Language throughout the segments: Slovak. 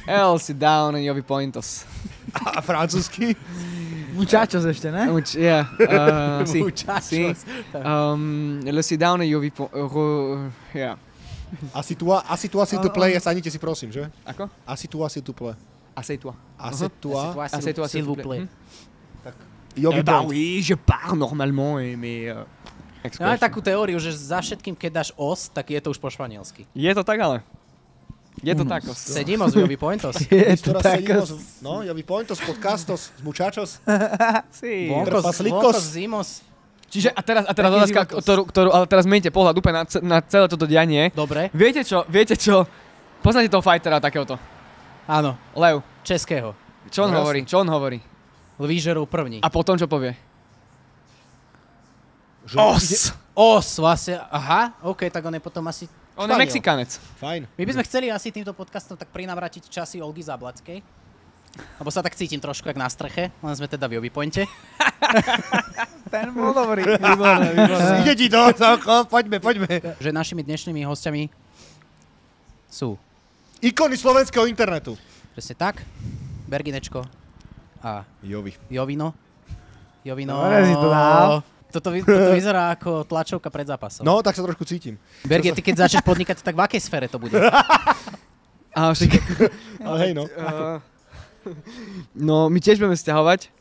El sit down and Jovi Pointos. A francúzsky? Muchachos ešte, ne? Yeah. Sí. Muchachos. Le sit down and Jovi yeah. Asi tu, s'il te plaît, sadnite si prosím, že? Ako? Asi tu, s'il te plaît. Assieds-toi. Assieds-toi. S'il vous plaît. Jovi Bah Point. oui, je pars normalement, mais... Ja mám takú teóriu, že za všetkým, keď dáš os, tak je to už po španielsky. Je to tak, ale. Je to tak. Sedimos, Jovi Pointos. No, Jovi Pointos, podcastos, muchachos. Sí. Vonkos, zimos. Čiže a teraz otázka, ale teraz meníte pohľad úplne na celé toto dianie. Dobre. Viete čo? Poznáte toho fightera takéhoto? Áno. Lev. Českého. Čo on hovorí? Lvížerov první. A potom čo povie? Os, vlastne. Aha, OK, tak on je potom asi On je Mexikánec. Fajn. My by sme chceli asi týmto podcastom tak prinavrátiť časy Olgy Záblackej. Lebo sa tak cítim trošku jak na streche, len sme teda v Jovi Pointe. Ten bol dobrý. Ide ti to, poďme. Že našimi dnešnými hostiami sú Ikony slovenského internetu. presne tak, Berginečko a Jovino. Jovino. Dobre si to dal. Toto vyzerá ako tlačovka pred zápasom. No, tak sa trošku cítim. Bergie, ty keď začneš podnikať, tak v akej sfére to bude? Ale hej, no. No, my tiež budeme sťahovať.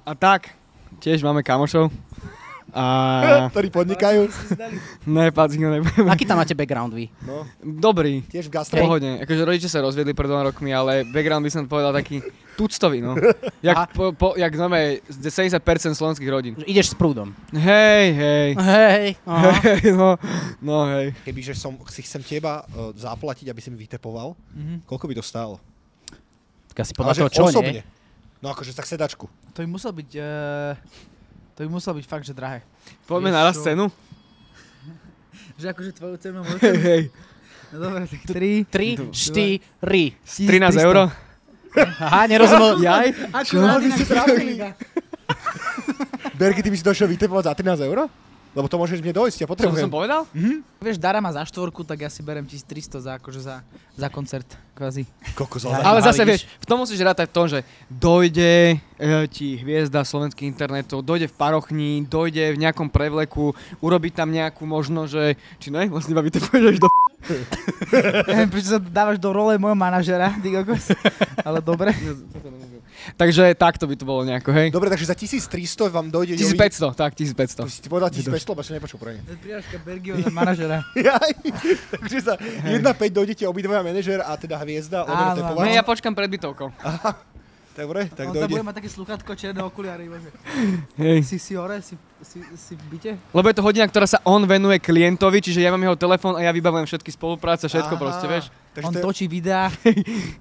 A tak, tiež máme kamošov. Ktorí podnikajú. Nepáci ho nebudeme. Aký tam máte background vy? No. Dobrý. Tiež v gastro. Pohodne. Akože rodiče sa rozviedli pred 2 rokmi, ale background by som povedal taký tuctový, no. Jak znamená 70% slovenských rodín. Ideš s prúdom. Hej. No hej. Kebyže si chcem teba zaplatiť, aby si mi vytepoval, koľko by to stálo? Tak asi podľa toho čo, osobne. nie? No akože tak sedačku. To by muselo byť fakt, že drahé. Poďme naraz cenu. Že akože tvoju cenu Hej. No dobre, tak 3. 3, 4. 13 euro. Aha, nerozumel. Jaj? Akurát inak trafili. Berky, ty by si došiel vytepovať za 13 euro? Lebo to môžeš mne dojsť, ja Čo potrebujem. som povedal? Vieš, Dara má za 4, tak ja si berem 1300 za koncert, kvázi. Kokos, Ale zase vieš, v tom musíš rátať v tom, že dojde ti hviezda slovenských internetov, dojde v parochni, dojde v nejakom prevleku, urobí tam nejakú možno, že... Či ne? Vlastne iba vytepuješ do... Neviem, prečo sa dávaš do role môjho manažera, ty kokos. Ale dobre. Takže takto by to bolo nejako, hej? Dobre, takže za 1300 vám dojde... 1500, tak 1500. Si ti povedal 1500, lebo som nepočul pre ne. Priažka Bergio na manažera. Takže za 1,5 dojdete obidvaja manažer a teda hviezda, Áno, tepovať. Ne, ja počkam pred bytovkou. Dobre, tak On tam dojde. bude mať také slúchatko, čierne okuliare. Hej. Si hore? Si v byte? Lebo je to hodina, ktorá sa on venuje klientovi, čiže ja mám jeho telefón a ja vybavujem všetky spolupráce, všetko proste, vieš? On točí videá.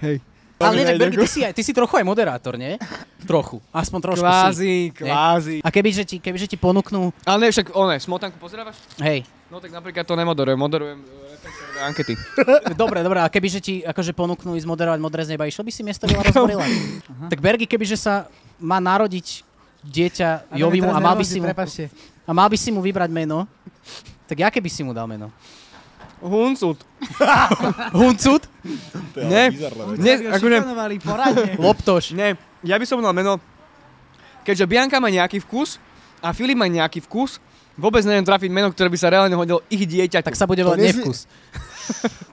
Hej. Ale nie, tak Bergy, ty si trochu aj moderátor, nie? Trochu. Aspoň trošku si. Kvázi. A kebyže ti ponúknú... Ale ne, však smotanku pozrávaš? Hej. No tak napríklad to moderujem ankety. Dobre, a kebyže ti akože ponúknú ísť moderovať Modré z neba, išiel by si miesto Vila Rozborila? Tak Bergy, kebyže sa má narodiť dieťa Jovimu a mal by si mu vybrať meno, tak jaké by si mu dal meno? Huncut. Huncut? Ne, akože... Loptoš. Ne, ja by som dal meno, keďže Bianka má nejaký vkus a Filip má nejaký vkus, vôbec neviem trafiť meno, ktoré by sa reálne hodilo ich dieťaťu. Tak sa bude volať Nevkus.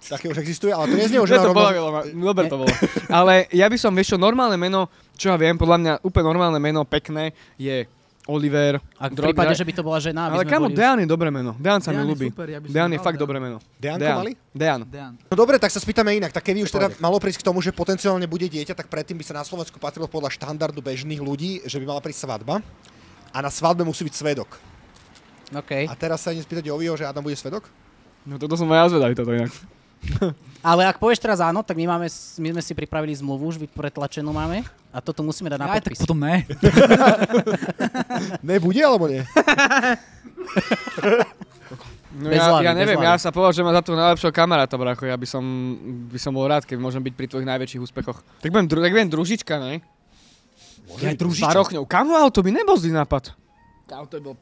Také už existuje, ale to neznie už to bolo, dobre to bolo. Ale ja by som, vieš čo, normálne meno, čo ja viem, podľa mňa úplne normálne meno, pekné, je Oliver. A v prípade, že by to bola žena, ale kamo, Dejan je dobré meno. Dejan sa mi ľúbi. Dejan je fakt dobré meno. Dejanko mali? Dejan. No dobre, tak sa spýtame inak. Tak keby už teda malo prísť k tomu, že potenciálne bude dieťa, tak predtým by sa na Slovensku patrilo podľa štandardu bežných ľudí, že by mala prísť svadba. A na svadbe musí byť svedok. Okay. A teraz sa idem spýtať Joviho, že Adam bude svedok? No toto som aj ja zvedavý, toto inak. Ale ak povieš teraz áno, tak my sme si pripravili zmluvu, už pretlačenú máme. A toto musíme dať na podpis. Tak potom ne. Nebude, alebo nie? No ja neviem, ja sa považujem za tú najlepšieho kamaráta, bracho. Ja by som bol rád, keď môžem byť pri tvojich najväčších úspechoch. Tak budem družička, ne? Ja družička. Starochňou. Kamo, ale to by nebol zlý nápad. Kámo, to bol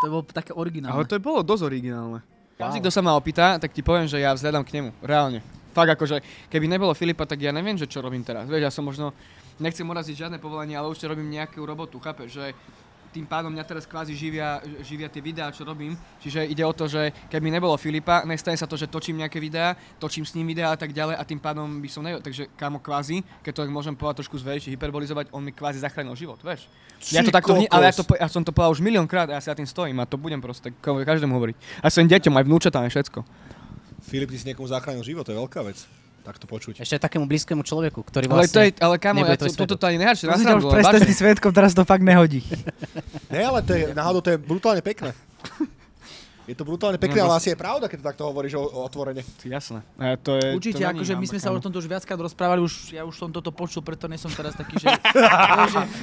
to bolo také originálne. Ale to bolo dosť originálne. Každý, kto sa ma opýta, tak ti poviem, že ja vzhľadám k nemu. Reálne. Fakt akože, keby nebolo Filipa, tak ja neviem, že čo robím teraz. Vieš, ja som možno, nechcem uraziť žiadne povolanie, ale určite robím nejakú robotu, chápeš, že tým pádom mňa teraz kvázi živia tie videá, čo robím. Čiže ide o to, že keby nebolo Filipa, nestane sa to, že točím nejaké videá, točím s ním videá a tak ďalej a tým pádom by som takže kámo kvázi, keď to môžem povedať trošku zväčšiť, hyperbolizovať, on mi kvázi zachránil život, vieš. Ja to takto ale ja som to povedal už miliónkrát a ja si za tým stojím a to budem proste každému hovoriť. A svojim deťom, aj vnúčatám, aj všetko. Filip, ty si niekomu zachránil život, to je veľká vec. Tak to počuť. Ešte takému blízkému človeku, ktorý vlastne... Ale kámo, ja toto ani nehačne nasrandu. Už prestať s svedkom, teraz to fakt nehodí. Ne, ale náhodou to je brutálne pekné. Je to brutálne pekné, ale asi je pravda, keď to takto hovoríš otvorene. Jasné. Určite, akože my sme sa o tomto už viackrát rozprávali, ja už som toto počul, preto nie som teraz taký, že...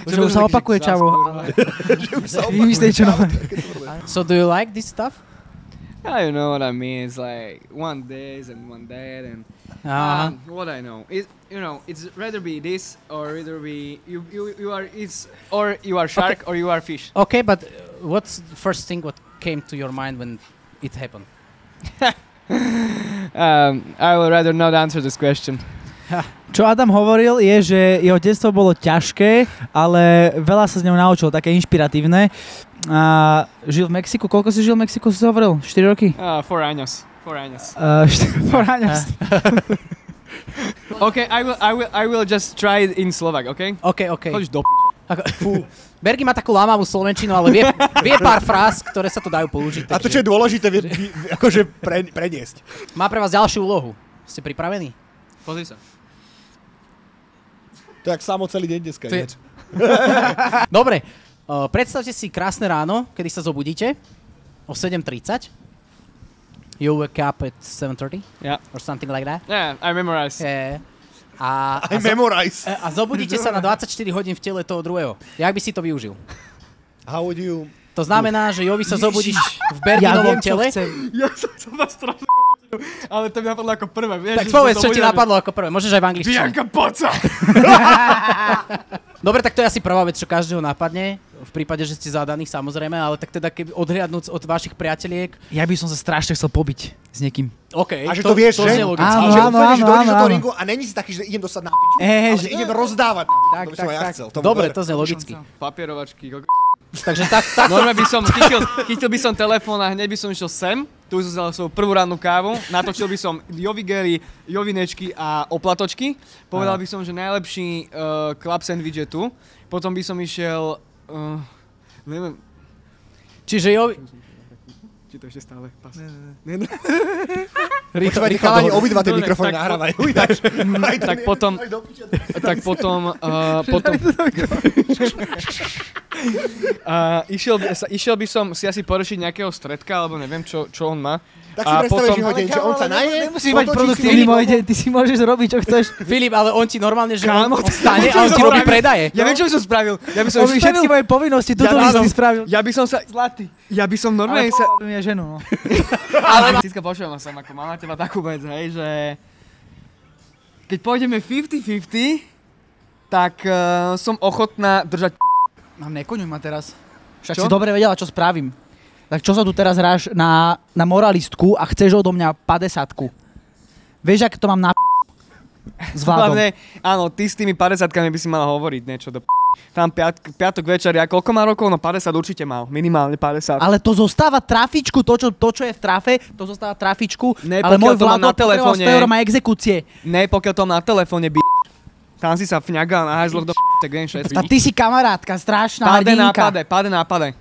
že už sa opakuje, čavo. Vymyslej čo nové. So do you like this stuff? Yeah, you know what I mean. It's like one this and one that and what I know. It's rather be this or rather be you are shark or you are fish. Okay, but what's the first thing what came to your mind when it happened? I would rather not answer this question. Čo Adam hovoril je, že jeho detstvo bolo ťažké, ale veľa sa z neho naučil, také inšpiratívne. Žil v Mexiku, koľko si žil v Mexiku, si hovoril? 4 roky? 4 años. 4 años. Okay, I will just try it in Slovak, okay? Okay. Choď do Fú. Bergy má takú lámavú slovenčinu, ale vie pár fráz, ktoré sa tu dajú použiť. A to, čo je dôležité, akože preniesť. Má pre vás ďalšiu úlohu. Ste pripravení? Pozri sa. To je jak samo celý deň dneska. Dobre, predstavte si krásne ráno, kedy sa zobudíte o 7:30. You wake up at 7:30? Yeah. Or something like that? Yeah, I memorize. Memorize. A zobudíte sa na 24 hodín v tele toho druhého. Jak by si to využil? How would you... To znamená, že Jovi sa zobudíš v Berginovom tele. Ja som ma strašne ale to mi napadlo ako prvé. Vieš, tak povedz, čo ti napadlo ako prvé. Môžeš aj v angličtine. Bianca Poca! Dobre, tak to je asi prvá vec, čo každého napadne. V prípade, že ste zadaní, samozrejme, ale tak teda keby odhliadnúc od vašich priateliek. Ja by som sa strašne chcel pobiť s niekým. OK. A že to vieš, že? Áno. Dojdeš do ringu a není si taký, že idem dostať na piču, ale že idem rozdávať. Tak. Dobre, to znie logicky. Papierovačky. Takže tak. Normálne by som chytil by som telefón a hneď by som išiel sem. Tu som vzal svoju prvú rannú kávu. Natočil by som Jovigely, Jovinečky a oplatočky. Povedal by som, že najlepší club sandwich je tu. Potom by som išiel... neviem... Čiže Jovi... Či to ešte stále pas. Ne. Počúvajte, chalani, obidva tie mikrofóny nahrávajú. Tak potom... Išiel by som si asi porešiť nejakého stredka, alebo neviem, čo on má. Tak si predstavíš jeho deň, že on sa naje, nemusíš mať produktívny môj deň, ty si môžeš robiť, čo chceš. Filip, ale on ti normálne, že on vstane a on ti robí predaje. Ja viem, čo by som spravil. On by všetky moje povinnosti, toto by si spravil. Ja by som sa... Zlatý. Ja by som normálne sa... Ale mi je ženu, no. Ale Ciska, počujem som, ako mám na teba takú vec, hej, že... Keď pôjdeme 50-50, tak som ochotná držať... Mám nekoňuj ma teraz. Však si dobre vedela, čo spravím. Tak čo sa tu teraz hráš na moralistku a chceš odo mňa 50-ku? Vieš, ak to mám na s Vladom? Hlavne, áno, ty s tými 50-kami by si mal hovoriť niečo do Tam piatok večer, ja koľko má rokov? No 50 určite mal, minimálne 50. Ale to zostáva trafičku, to čo je v trafe, to zostáva trafičku, ne, ale môj Vlado na telefóne, 100 € má exekúcie. Ne, pokiaľ to má na telefóne, tam si sa fňagal na hajzloch do tak viem všetko. A ty si kamarátka, strašná hrdinka. Páde nápade.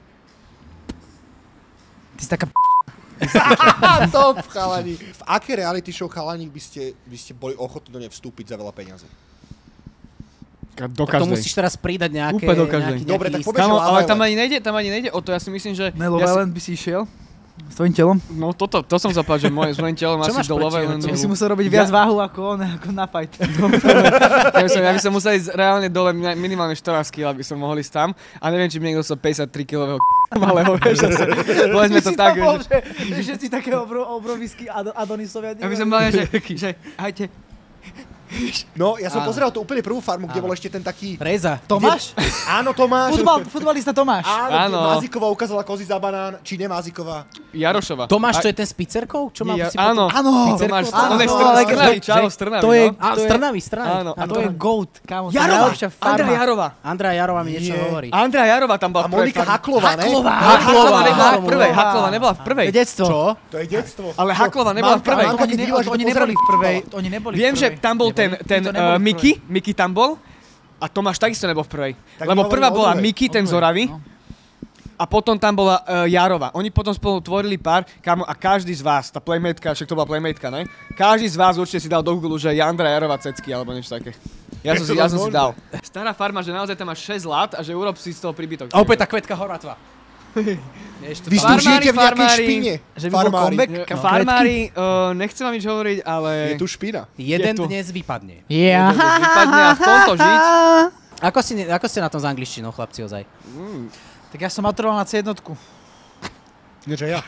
Ty si taká Top, chalani. V aké reality show chalani by ste boli ochotní do nej vstúpiť za veľa peňazí? Do každej. To musíš teraz pridať nejaké... Úplne do každej. Dobre, tak povieš ale tam ani nejde o to, ja si myslím, že... Na Love Island by si išiel? S tvojím telom? No to som zapadol, že s mojím telom asi do Love Islandu. Ja si musel robiť viac váhu ako na fight. Ja by som musel ísť reálne dole minimálne 14 kg, aby som mohol ísť tam. A neviem, či mi niekto sa 53 kg malého, vieš, povedzme to tak. Že všetci také obrovisky Adonisovia. Ja by som mal, že hajte. No, ja som pozeral tú úplne prvú farmu, kde bol ešte ten taký... Reza. Tomáš? Áno, Tomáš. Futbalista Tomáš. Áno, Áno. Mazíková ukázala kozy za banán, či Nemáziková. Jarošova. Tomáš, čo je ten s pizzerkou? Čo má si Áno, Áno. Tomáš, Áno, on je ale Strnavý, čau, Strnavý, to je- no. A Strnavý. Áno, A to je GOAT, kámo. to je Jarova, najlepšia farma. Andrea Jarova. Andrea Jarova mi niečo Nie. hovorí. Andrea Jarova tam bola A v prvej Monika farme. Haklová, ne? Haklova nebola v prvej, Haklová. Haklova nebola v prvej. To je detstvo. Čo? To je detstvo. Ale Haklova nebola v prvej. Mamka, keď videla, že to Oni pozerali neboli v prvej. Oni neboli Viem, v že prvej. tam bol ten To neboli v Miky tam bol a Tomáš takisto nebol v prvej. Tak Lebo my prvá hovoríme o bola druhej. Miky, ten z Oravy. A potom tam bola Jarova. Oni potom spolu tvorili pár, kámo, a každý z vás, tá playmatetka, však to bola playmatetka, ne? Každý z vás určite si dal do Google, že je Andrea Jarova cecky, alebo niečo také. Ja som si dal. Stará farma, že naozaj tam máš 6 lát a že urob si z toho príbytok. A opäť tá kvetka Horatva. Vy tu žijete v nejakej farmári. špine. Že by bol comeback? Farmári, nechcem vám nič hovoriť, ale... Je tu špina. Jeden tu. dnes vypadne. Ja. Vypadne a v tomto žiť. Ako ste na tom s angličtinou, chlapci, ozaj? Tak ja som maturoval na C1. Niečo ja.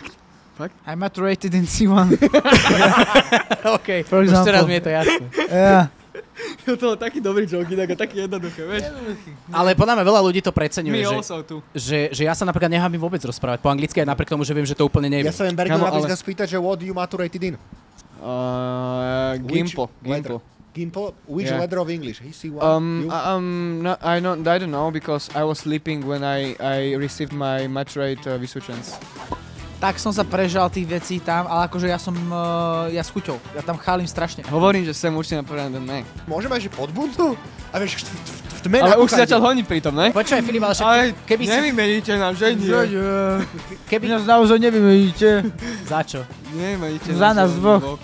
I maturated in C1. OK, For už example. teraz mi je to jasné. Yeah. To bol taký dobrý joke, inak a taký jednoduché, vieš? Ale podľa mňa veľa ľudí to preceňuje, My že, also tu. že ja sa napríklad nehábim vôbec rozprávať po anglicky, aj napriek tomu, že viem, že to úplne neviem. Ja sa viem Bergel Kamo, napríklad ale- spýtať, že what do you maturated in? Gimple. letter? Gimple? Which Yeah. letter of English? He see one. You? No, I don't know because I was sleeping when I received my maturate Vysočensk. Tak som sa prežal tých vecí tam, ale akože ja som, ja s chuťou. Ja tam chálim strašne. Hovorím, že sem určite na prvé ne. Môžeme aj, že pod buntu? A vieš, v tme Ale na už si kuchajde. začal honiť pri tom, ne? Počúvaj, Filip, ale však Ale keby si... nevymeníte nám, že nie? Keby... Mňa naozaj nevymeníte. Za čo? Nevymeníte Za nás dvoch.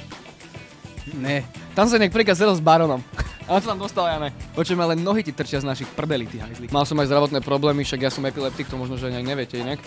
Ne. Tam sa nejak príkaz s baronom. Ale to tam dostal ja ne. Počujem, ale nohy ti trčia z našich prdelí, ty hajzli. Mal som aj zdravotné problémy, však ja som epileptik, to možno, že nejak neviete inak.